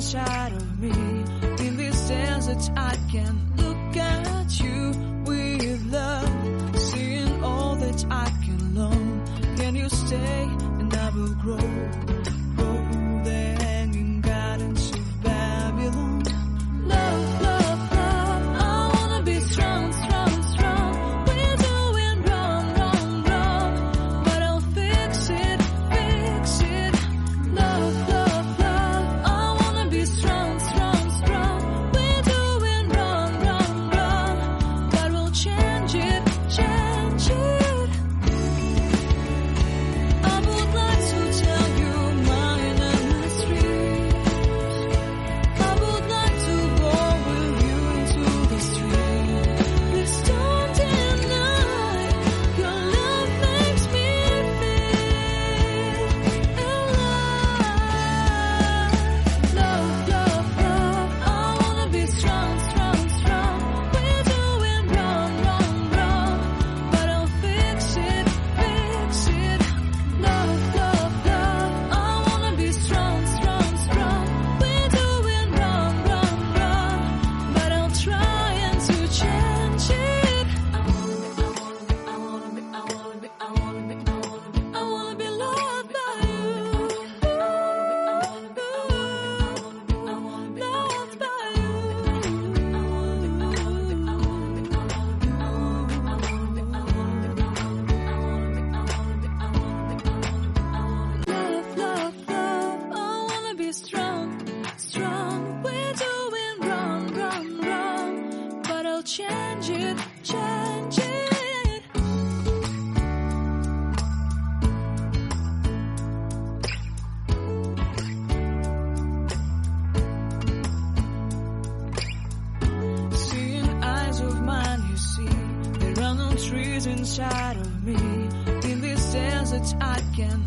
inside of me. In this dance that I can look at you with love, seeing all that I can learn. Can you stay and I will grow? Grow the hanging gardens of Babylon. Love, love, love, I wanna be strong, strong, strong. We're doing wrong, wrong, wrong, but I'll fix it, fix it. Love, love, love, I wanna be strong, strong, strong. We're doing wrong, wrong, wrong, but we'll change it, change it. I would like to tell you mine and my street. I would like to go with you into the street. Please don't deny your love makes me feel alive. Love, love, love, I wanna be strong, strong, strong. We're doing wrong, wrong, wrong, but I'll fix it, fix it. Love, love, love, I wanna be strong, strong, strong. We're doing wrong, wrong, wrong, but I'll try and to change it. I wanna be loved by you. Loved by you. Love, love, love, I wanna be strong, strong. We're doing wrong, wrong, wrong, but I'll change it, change it. Seeing eyes of mine, you see, there are no trees inside of me. In this dance that I can